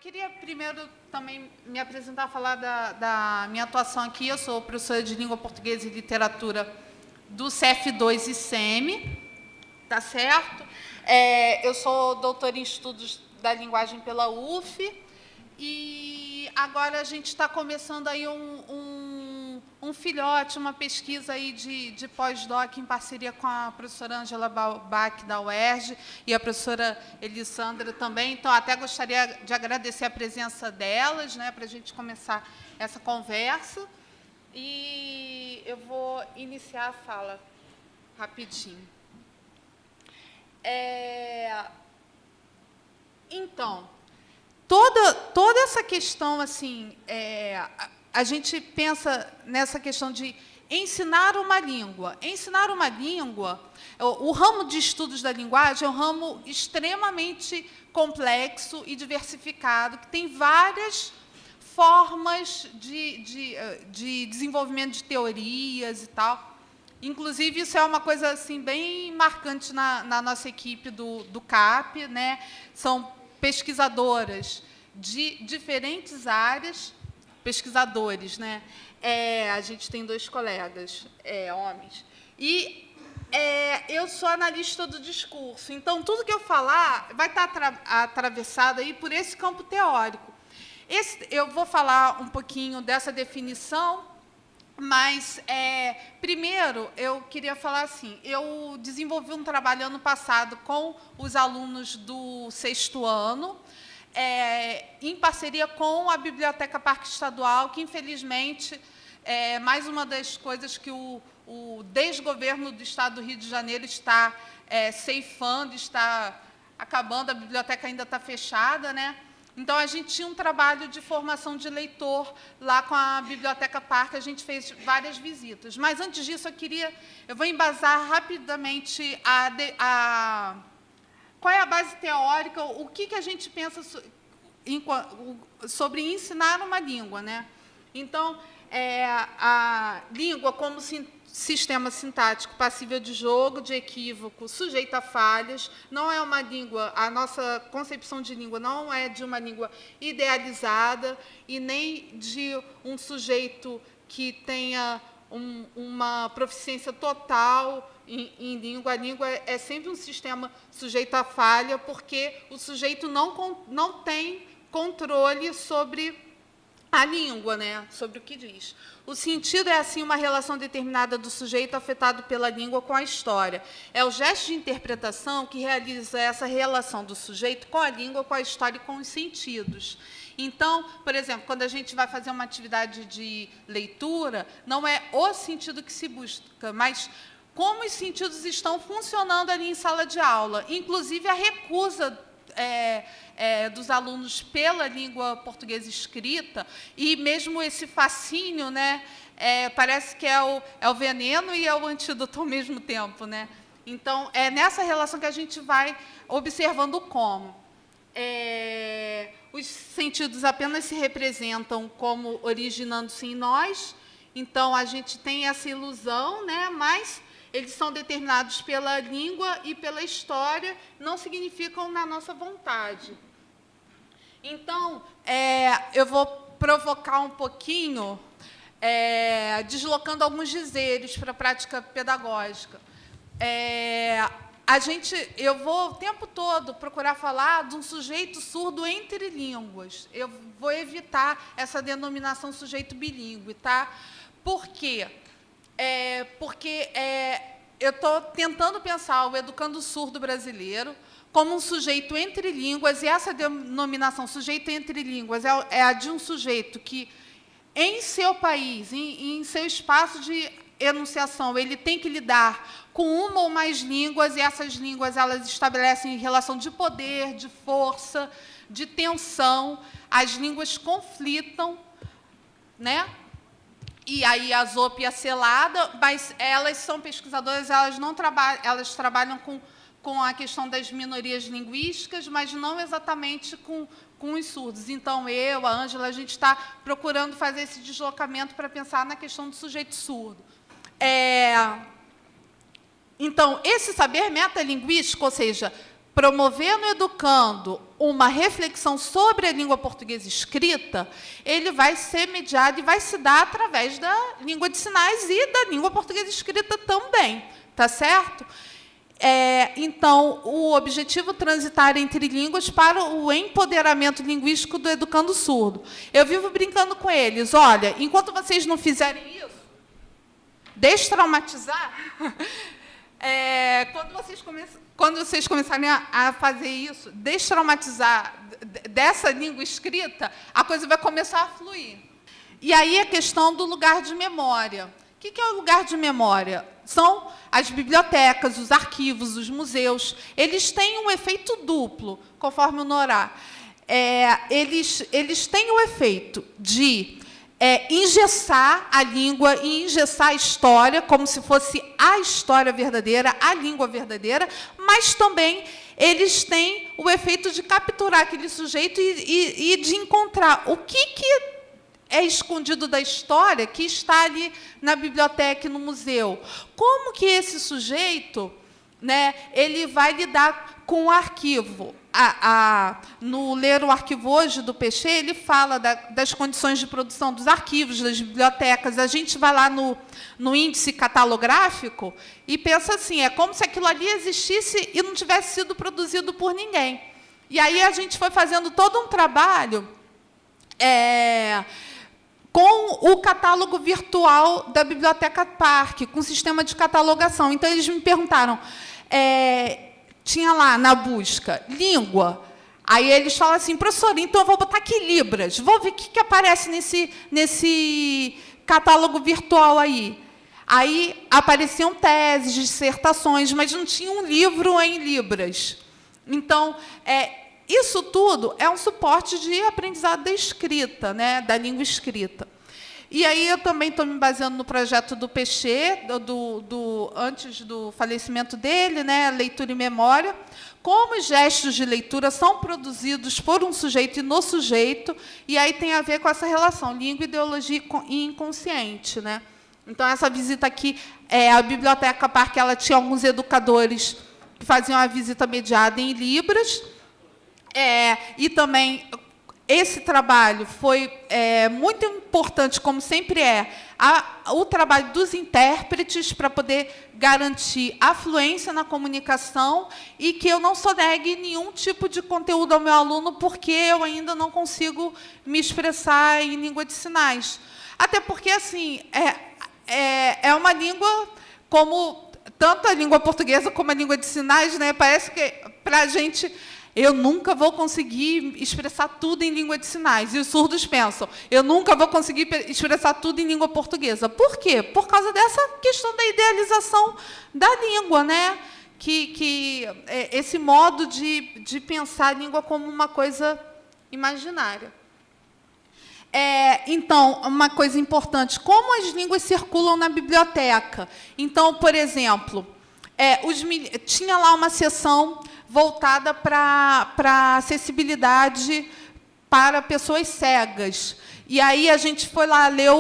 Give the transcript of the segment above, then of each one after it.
queria primeiro também me apresentar, falar da minha atuação aqui. Eu sou professora de Língua Portuguesa e Literatura do CF2 e SEMI, tá certo? Eu sou doutora em Estudos da Linguagem pela UF, e agora a gente está começando aí um filhote, uma pesquisa aí de pós-doc em parceria com a professora Ângela Bach, da UERJ, e a professora Elissandra também. Então, até gostaria de agradecer a presença delas, né, para a gente começar essa conversa. E eu vou iniciar a fala rapidinho. Então, toda essa questão, assim, a gente pensa nessa questão de ensinar uma língua. Ensinar uma língua, o ramo de estudos da linguagem é um ramo extremamente complexo e diversificado, que tem várias formas de desenvolvimento de teorias e tal. Inclusive, isso é uma coisa assim, bem marcante na nossa equipe do CAP, né? São pesquisadoras de diferentes áreas, pesquisadores, né? A gente tem 2 colegas, homens. E eu sou analista do discurso. Então, tudo que eu falar vai estar atravessado aí por esse campo teórico. Eu vou falar um pouquinho dessa definição, mas, primeiro, eu queria falar assim, eu desenvolvi um trabalho ano passado com os alunos do 6º ano, em parceria com a Biblioteca Parque Estadual, que, infelizmente, mais uma das coisas que o desgoverno do Estado do Rio de Janeiro está ceifando, está acabando, a biblioteca ainda está fechada, né? Então, a gente tinha um trabalho de formação de leitor lá com a Biblioteca Parque, a gente fez várias visitas. Mas, antes disso, eu vou embasar rapidamente qual é a base teórica, o que a gente pensa sobre ensinar uma língua, né? Então, a língua como sistema sintático passível de jogo, de equívoco, sujeito a falhas, não é uma língua, a nossa concepção de língua não é de uma língua idealizada e nem de um sujeito que tenha uma proficiência total em língua. A língua é sempre um sistema sujeito a falha, porque o sujeito não tem controle sobre a língua, né? Sobre o que diz. O sentido é, assim, uma relação determinada do sujeito afetado pela língua com a história. É o gesto de interpretação que realiza essa relação do sujeito com a língua, com a história e com os sentidos. Então, por exemplo, quando a gente vai fazer uma atividade de leitura, não é o sentido que se busca, mas como os sentidos estão funcionando ali em sala de aula. Inclusive, a recusa dos alunos pela língua portuguesa escrita, e mesmo esse fascínio, né, parece que é o veneno e é o antídoto ao mesmo tempo, né? Então, é nessa relação que a gente vai observando como. Os sentidos apenas se representam como originando-se em nós, então a gente tem essa ilusão, né, mas eles são determinados pela língua e pela história, não significam na nossa vontade. Então, eu vou provocar um pouquinho, deslocando alguns dizeres para a prática pedagógica. Eu vou o tempo todo procurar falar de um sujeito surdo entre línguas. Eu vou evitar essa denominação sujeito bilíngue, tá? Por quê? Porque eu estou tentando pensar o educando surdo brasileiro como um sujeito entre línguas, e essa denominação sujeito entre línguas é a de um sujeito que, em seu país, em seu espaço de enunciação, ele tem que lidar com uma ou mais línguas, e essas línguas elas estabelecem relação de poder, de força, de tensão, as línguas conflitam, né? E aí a Zope e a Celada, mas elas são pesquisadoras, elas trabalham com a questão das minorias linguísticas, mas não exatamente com os surdos. Então, a Ângela, a gente está procurando fazer esse deslocamento para pensar na questão do sujeito surdo. Então, esse saber metalinguístico, ou seja, promover no educando uma reflexão sobre a língua portuguesa escrita, ele vai ser mediado e vai se dar através da língua de sinais e da língua portuguesa escrita também, tá certo? Então, o objetivo transitar entre línguas para o empoderamento linguístico do educando surdo. Eu vivo brincando com eles, olha, enquanto vocês não fizerem isso, destraumatizar, quando vocês começarem a fazer isso, destraumatizar dessa língua escrita, a coisa vai começar a fluir. E aí a questão do lugar de memória. O que é o lugar de memória? São as bibliotecas, os arquivos, os museus. Eles têm um efeito duplo, conforme o Norá. Eles têm o efeito de engessar a língua e engessar a história, como se fosse a história verdadeira, a língua verdadeira, mas também eles têm o efeito de capturar aquele sujeito e de encontrar o que é escondido da história que está ali na biblioteca e no museu. Como que esse sujeito, né, ele vai lidar com o arquivo? No Ler o Arquivo Hoje, do Peixe, ele fala das condições de produção dos arquivos, das bibliotecas. A gente vai lá no índice catalográfico e pensa assim, é como se aquilo ali existisse e não tivesse sido produzido por ninguém. E aí a gente foi fazendo todo um trabalho com o catálogo virtual da Biblioteca Parque, com o sistema de catalogação. Então, eles me perguntaram, tinha lá na busca, língua. Aí eles falam assim, professora, então eu vou botar aqui Libras, vou ver o que aparece nesse catálogo virtual aí. Aí apareciam teses, dissertações, mas não tinha um livro em Libras. Então, isso tudo é um suporte de aprendizado da escrita, né, da língua escrita. E aí eu também estou me baseando no projeto do Peixe, antes do falecimento dele, né, Leitura e Memória, como os gestos de leitura são produzidos por um sujeito e no sujeito, e aí tem a ver com essa relação língua, ideologia e inconsciente, né? Então, essa visita aqui, a Biblioteca Parque, ela tinha alguns educadores que faziam a visita mediada em Libras, e também esse trabalho foi muito importante, como sempre o trabalho dos intérpretes para poder garantir a fluência na comunicação e que eu não sonegue nenhum tipo de conteúdo ao meu aluno, porque eu ainda não consigo me expressar em língua de sinais. Até porque, assim, é uma língua como tanto a língua portuguesa como a língua de sinais, né? Parece que, para a gente, eu nunca vou conseguir expressar tudo em língua de sinais. E os surdos pensam, eu nunca vou conseguir expressar tudo em língua portuguesa. Por quê? Por causa dessa questão da idealização da língua, né? Que esse modo de pensar a língua como uma coisa imaginária. Então, uma coisa importante, como as línguas circulam na biblioteca. Então, por exemplo, tinha lá uma seção voltada para acessibilidade para pessoas cegas. E aí a gente foi lá ler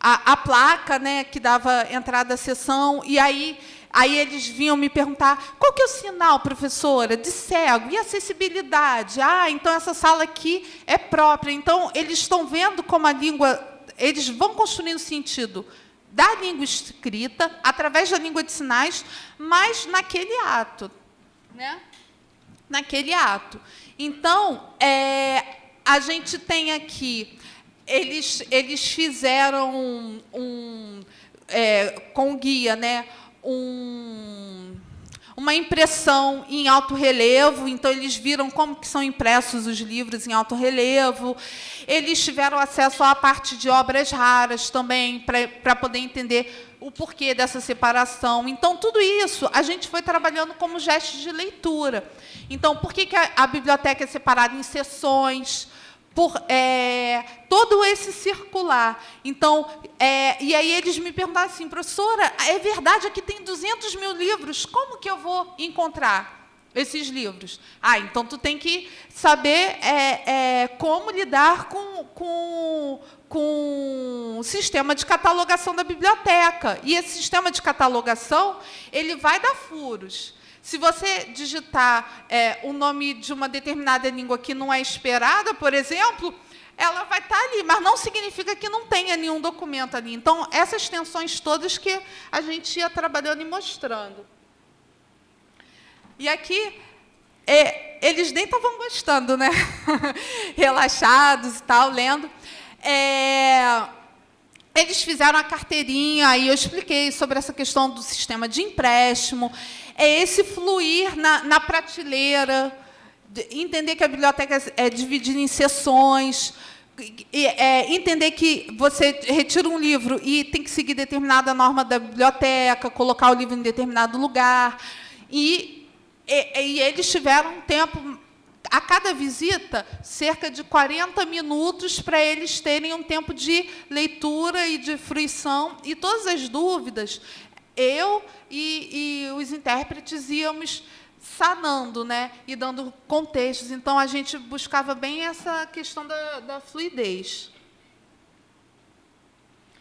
a placa, né, que dava entrada à sessão, e aí eles vinham me perguntar, qual que é o sinal, professora, de cego? E acessibilidade? Então essa sala aqui é própria. Então, eles estão vendo como a língua, eles vão construindo sentido da língua escrita, através da língua de sinais, mas naquele ato. Né? Naquele ato. Então, a gente tem aqui, eles fizeram com o guia, né, uma impressão em alto relevo, então eles viram como que são impressos os livros em alto relevo. Eles tiveram acesso à parte de obras raras também, para poder entender o porquê dessa separação. Então, tudo isso a gente foi trabalhando como gestos de leitura. Então, por que a biblioteca é separada em seções? Por todo esse circular. Então, e aí eles me perguntaram assim, professora, é verdade que tem 200 mil livros, como que eu vou encontrar esses livros? Então tu tem que saber como lidar com o sistema de catalogação da biblioteca. E esse sistema de catalogação, ele vai dar furos. Se você digitar o nome de uma determinada língua que não é esperada, por exemplo, ela vai estar ali, mas não significa que não tenha nenhum documento ali. Então, essas tensões todas que a gente ia trabalhando e mostrando. E aqui, eles nem estavam gostando, né? Relaxados e tal, lendo. Eles fizeram a carteirinha, aí eu expliquei sobre essa questão do sistema de empréstimo, esse fluir na prateleira, entender que a biblioteca é dividida em seções, entender que você retira um livro e tem que seguir determinada norma da biblioteca, colocar o livro em determinado lugar. E eles tiveram um tempo, a cada visita, cerca de 40 minutos para eles terem um tempo de leitura e de fruição. E todas as dúvidas, eu e os intérpretes íamos sanando, né, e dando contextos. Então, a gente buscava bem essa questão da fluidez.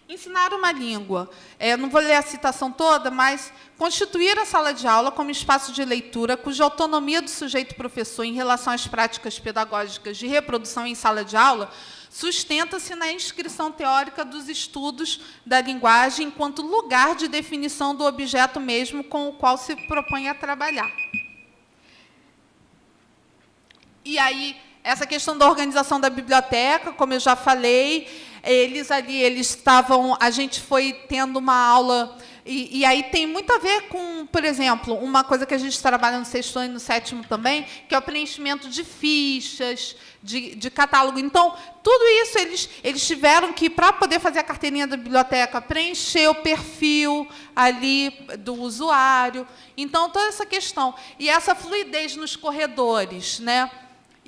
Ensinar uma língua. Não vou ler a citação toda, mas constituir a sala de aula como espaço de leitura cuja autonomia do sujeito professor em relação às práticas pedagógicas de reprodução em sala de aula sustenta-se na inscrição teórica dos estudos da linguagem enquanto lugar de definição do objeto mesmo com o qual se propõe a trabalhar. E aí, essa questão da organização da biblioteca, como eu já falei, eles estavam, a gente foi tendo uma aula, e aí tem muito a ver com, por exemplo, uma coisa que a gente trabalha no 6º ano e no 7º também, que é o preenchimento de fichas, de catálogo. Então, tudo isso eles tiveram que, para poder fazer a carteirinha da biblioteca, preencher o perfil ali do usuário. Então, toda essa questão. E essa fluidez nos corredores, né?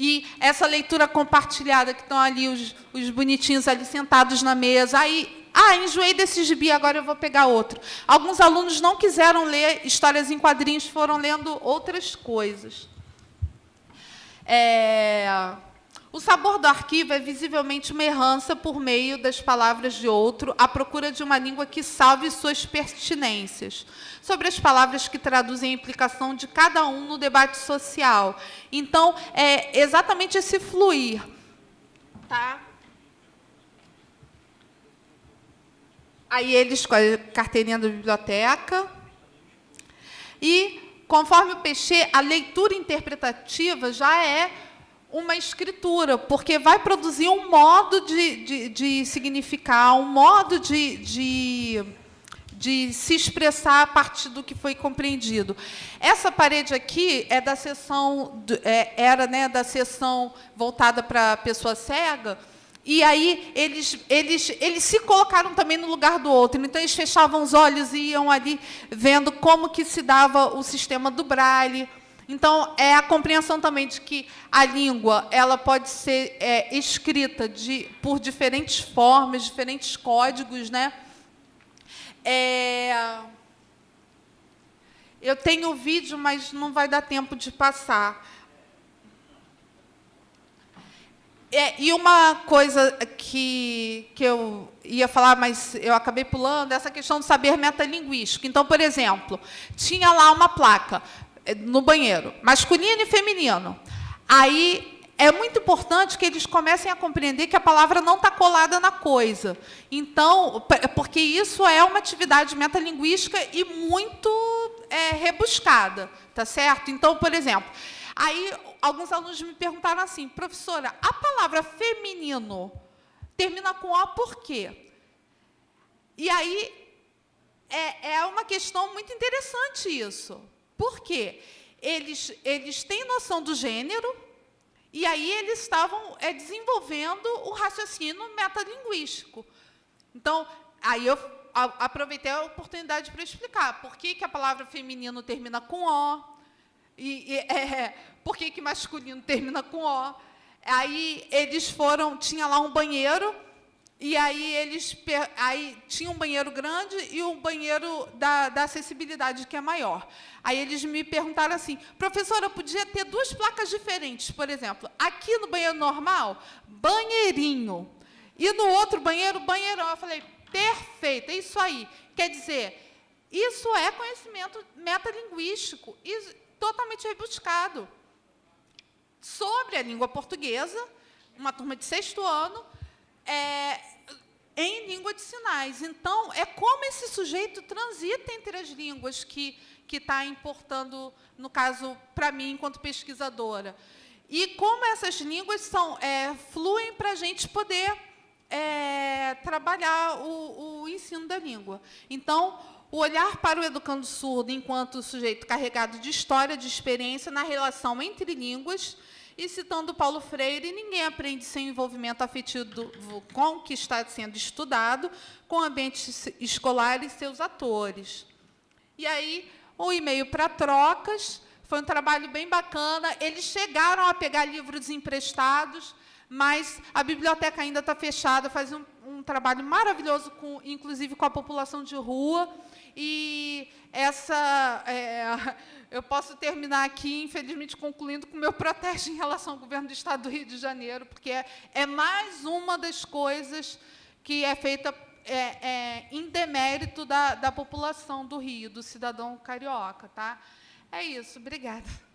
E essa leitura compartilhada, que estão ali os bonitinhos ali sentados na mesa. Aí, enjoei desse gibi, agora eu vou pegar outro. Alguns alunos não quiseram ler histórias em quadrinhos, foram lendo outras coisas. O sabor do arquivo é visivelmente uma errança por meio das palavras de outro, à procura de uma língua que salve suas pertinências, sobre as palavras que traduzem a implicação de cada um no debate social. Então, é exatamente esse fluir. Tá? Aí eles com a carteirinha da biblioteca. E, conforme o Peixe, a leitura interpretativa já é uma escritura, porque vai produzir um modo de significar, um modo de se expressar a partir do que foi compreendido. Essa parede aqui é da seção, era, né, da seção voltada para a pessoa cega, e aí eles se colocaram também no lugar do outro. Então, eles fechavam os olhos e iam ali vendo como que se dava o sistema do Braille. Então, é a compreensão também de que a língua ela pode ser escrita por diferentes formas, diferentes códigos, né? Eu tenho o vídeo, mas não vai dar tempo de passar. E uma coisa que eu ia falar, mas eu acabei pulando, é essa questão do saber metalinguístico. Então, por exemplo, tinha lá uma placa no banheiro, masculino e feminino. Aí é muito importante que eles comecem a compreender que a palavra não está colada na coisa. Então, porque isso é uma atividade metalinguística e muito rebuscada, tá certo? Então, por exemplo, aí alguns alunos me perguntaram assim: professora, a palavra feminino termina com O por quê? E aí é uma questão muito interessante isso. Por quê? Eles têm noção do gênero, e aí eles estavam desenvolvendo o raciocínio metalinguístico. Então, aí eu aproveitei a oportunidade para explicar por que a palavra feminino termina com O, por que masculino termina com O. Aí eles tinha lá um banheiro, e aí tinha um banheiro grande e um banheiro da acessibilidade, que é maior. Aí eles me perguntaram assim: professora, eu podia ter 2 placas diferentes, por exemplo, aqui no banheiro normal, banheirinho, e no outro banheiro, banheirão. Eu falei: perfeito, é isso aí. Quer dizer, isso é conhecimento metalinguístico. totalmente rebuscado sobre a língua portuguesa, uma turma de 6º ano, em língua de sinais. Então, é como esse sujeito transita entre as línguas que está importando, no caso, para mim, enquanto pesquisadora. E como essas línguas fluem para a gente poder trabalhar o ensino da língua. Então, o olhar para o educando surdo enquanto sujeito carregado de história, de experiência na relação entre línguas, e citando Paulo Freire, ninguém aprende sem envolvimento afetivo com o que está sendo estudado, com o ambiente escolar e seus atores. E aí, o e-mail para trocas, foi um trabalho bem bacana. Eles chegaram a pegar livros emprestados, mas a biblioteca ainda está fechada, faz um trabalho maravilhoso, inclusive com a população de rua. E eu posso terminar aqui, infelizmente, concluindo com o meu protesto em relação ao governo do Estado do Rio de Janeiro, porque é mais uma das coisas que é feita em demérito da população do Rio, do cidadão carioca. Tá? É isso. Obrigada.